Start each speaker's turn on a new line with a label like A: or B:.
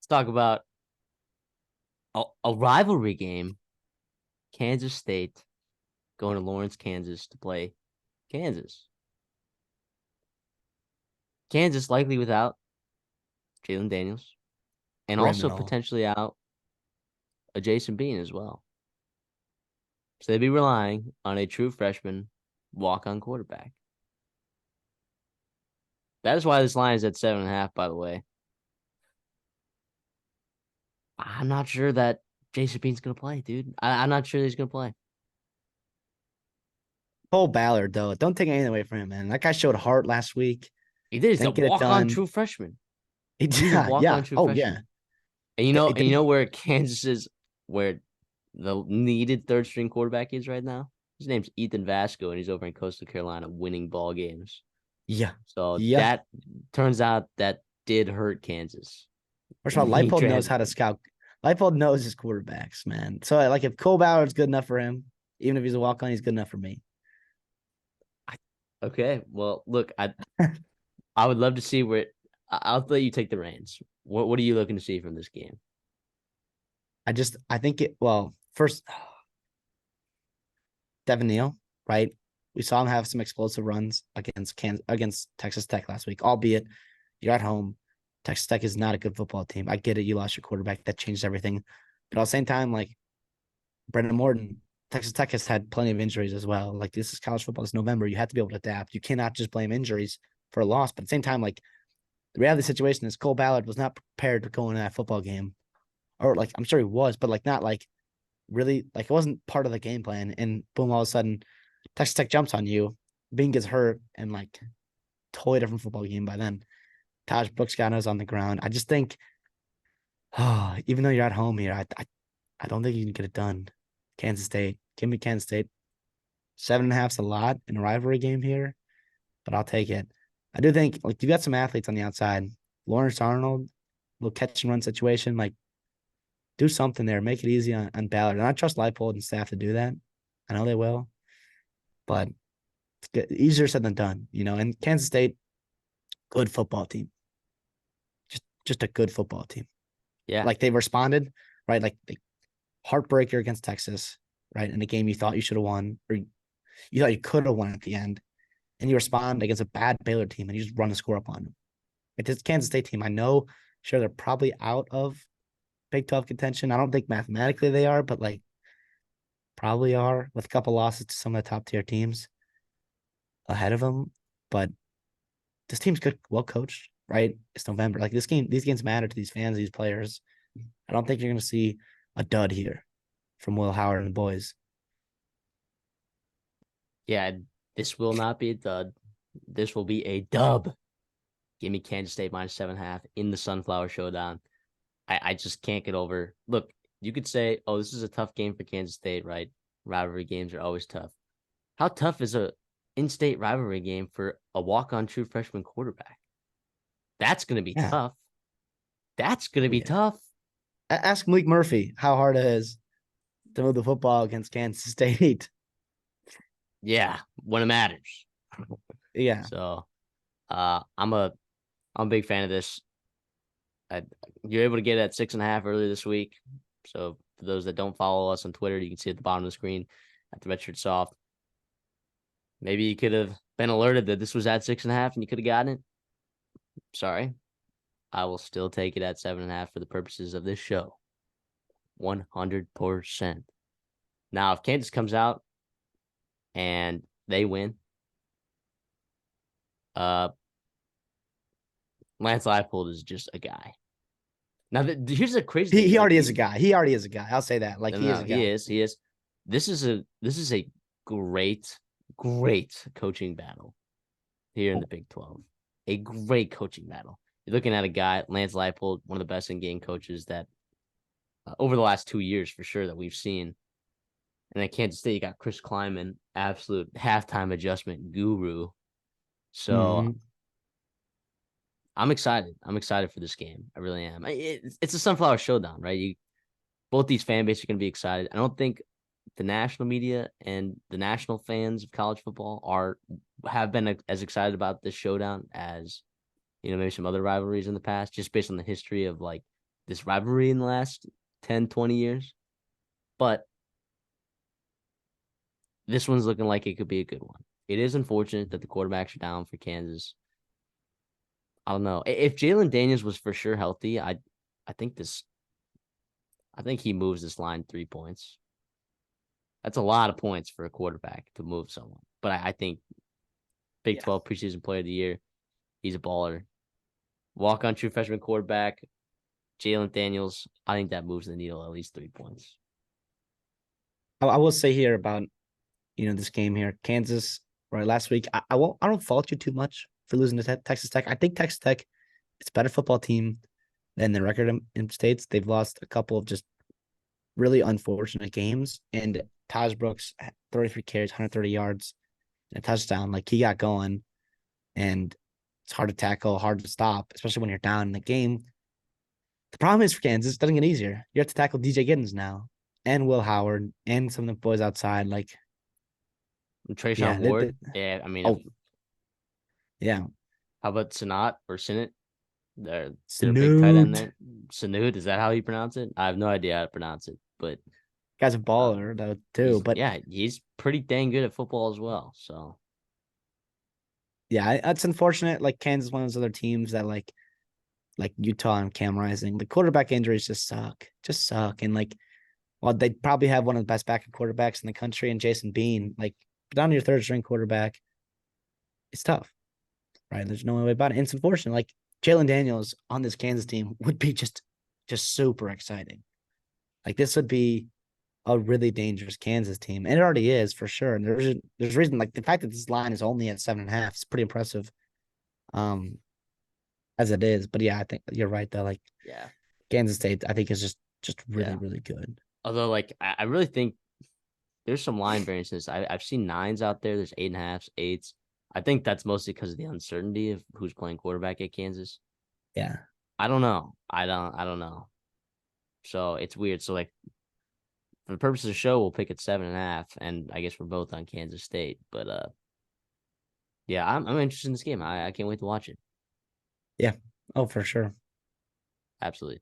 A: talk about a rivalry game. Kansas State going to Lawrence, Kansas to play Kansas. Kansas likely without Jalen Daniels and also
B: Criminal.
A: potentially out a Jason Bean as well. So they'd be relying on a true freshman walk-on quarterback. That is why this line is at 7.5, by the way. I'm not sure that Jason Bean's going to play, dude. I'm not sure he's going to play.
B: Cole Ballard, though, don't take anything away from him, man. That guy showed heart last week.
A: He did. He's a
B: Didn't get it
A: walk-on
B: done.
A: true freshman. He's a
B: Yeah,
A: walk-on
B: yeah.
A: true
B: Oh,
A: freshman.
B: yeah.
A: And you know where Kansas is, where the needed third string quarterback is right now? His name's Ethan Vasco, and he's over in Coastal Carolina winning ball games.
B: Yeah.
A: So
B: Yeah.
A: that turns out that did hurt Kansas.
B: First of all, Leipold knows how to scout. Leipold knows his quarterbacks, man. So, like, if Cole Ballard's good enough for him, even if he's a walk-on, he's good enough for me.
A: Okay, well, look, I would love to see where I'll let you take the reins. What are you looking to see from this game?
B: I think first, Devin Neal, right? We saw him have some explosive runs against Texas Tech last week, albeit you're at home. Texas Tech is not a good football team. I get it. You lost your quarterback. That changed everything. But at the same time, like, Brendan Morton, Texas Tech has had plenty of injuries as well. Like, this is college football. It's November. You have to be able to adapt. You cannot just blame injuries for a loss. But at the same time, like, the reality of the situation is Cole Ballard was not prepared to go into that football game. Or, like, I'm sure he was, but, like, not, like, really, like, it wasn't part of the game plan. And boom, all of a sudden, Texas Tech jumps on you. Bean gets hurt, and, like, totally different football game by then. Taj Brooks got us on the ground. I just think, even though you're at home here, I don't think you can get it done. Kansas State. Give me Kansas State. 7.5's a lot in a rivalry game here, but I'll take it. I do think, like, you got some athletes on the outside. Lawrence Arnold, little catch and run situation. Like, do something there. Make it easy on Ballard. And I trust Leipold and staff to do that. I know they will. But it's easier said than done, And Kansas State, good football team. Just a good football team.
A: Yeah.
B: Like, they responded, right? Like, heartbreaker against Texas, right? In a game you thought you should have won, or you thought you could have won at the end. And you respond against a bad Baylor team and you just run a score up on them. Like, this Kansas State team, I know, sure, they're probably out of Big 12 contention. I don't think mathematically they are, but, like, probably are with a couple losses to some of the top tier teams ahead of them. But this team's good, well coached, right? It's November. Like, these games matter to these fans, these players. I don't think you're going to see a dud here from Will Howard and the boys.
A: Yeah, this will not be a dud. This will be a dub. Give me Kansas State minus 7.5 in the Sunflower Showdown. I just can't get over. Look, you could say, oh, this is a tough game for Kansas State, right? Rivalry games are always tough. How tough is a in-state rivalry game for a walk-on true freshman quarterback? That's going to be tough. That's going to be tough.
B: Ask Malik Murphy how hard it is to move the football against Kansas State.
A: Yeah, when it matters.
B: Yeah.
A: So, I'm a big fan of this. You're able to get it at 6.5 earlier this week. So for those that don't follow us on Twitter, you can see at the bottom of the screen at the Redshirt Soft. Maybe you could have been alerted that this was at 6.5 and you could have gotten it. Sorry. I will still take it at 7.5 for the purposes of this show. 100%. Now, if Kansas comes out and they win, Lance Leipold is just a guy. Now, here's the crazy thing.
B: He already is a guy. He already is a guy. I'll say that. Like, he is a guy.
A: He is. This is a great coaching battle here in the Big 12. A great coaching battle. You're looking at a guy, Lance Leipold, one of the best in-game coaches that over the last 2 years for sure that we've seen. And at Kansas State, you got Chris Kleiman, absolute halftime adjustment guru. So I'm excited. I'm excited for this game. I really am. It's a Sunflower Showdown, right? Both these fan bases are going to be excited. I don't think the national media and the national fans of college football have been as excited about this showdown as, maybe some other rivalries in the past, just based on the history of, like, this rivalry in the last 10, 20 years. But this one's looking like it could be a good one. It is unfortunate that the quarterbacks are down for Kansas. I don't know. If Jalen Daniels was for sure healthy, I think he moves this line 3 points. That's a lot of points for a quarterback to move someone. But I think Big 12 preseason player of the year, he's a baller. Walk-on true freshman quarterback, Jalen Daniels, I think that moves the needle at least 3 points.
B: I will say here about, this game here, Kansas, right? Last week, I don't fault you too much for losing to Texas Tech. I think Texas Tech, it's a better football team than the record in states. They've lost a couple of just really unfortunate games. And Taj Brooks, 33 carries, 130 yards, and a touchdown. Like, he got going, and it's hard to tackle, hard to stop, especially when you're down in the game. The problem is for Kansas, it doesn't get easier. You have to tackle DJ Giddens now, and Will Howard, and some of the boys outside. Like,
A: Trayshawn Ward. I mean,
B: yeah.
A: How about Sanat or Sinnott? They're big tight end there. Sanud, is that how you pronounce it? I have no idea how to pronounce it, but
B: guy's a baller though too. But
A: yeah, he's pretty dang good at football as well. So
B: yeah, it's unfortunate. Like, Kansas is one of those other teams that like Utah and Cam Rising, the quarterback injuries just suck. And like, well, they probably have one of the best backup quarterbacks in the country, and Jason Bean. Like, down to your third string quarterback, it's tough, right? There's no way about it. And it's unfortunate. Like, Jalen Daniels on this Kansas team would be just super exciting. Like, this would be a really dangerous Kansas team, and it already is for sure. And there's reason, like, the fact that this line is only at 7.5 is pretty impressive, as it is. But yeah, I think you're right though. Like,
A: yeah,
B: Kansas State, I think, is just really good.
A: Although, like, I really think there's some line variances. I've seen 9s out there. There's 8.5s, 8s. I think that's mostly because of the uncertainty of who's playing quarterback at Kansas.
B: Yeah.
A: I don't know. I don't know. So it's weird. So, like, for the purpose of the show, we'll pick at 7.5, and I guess we're both on Kansas State. But yeah, I'm interested in this game. I can't wait to watch it.
B: Yeah. Oh, for sure.
A: Absolutely.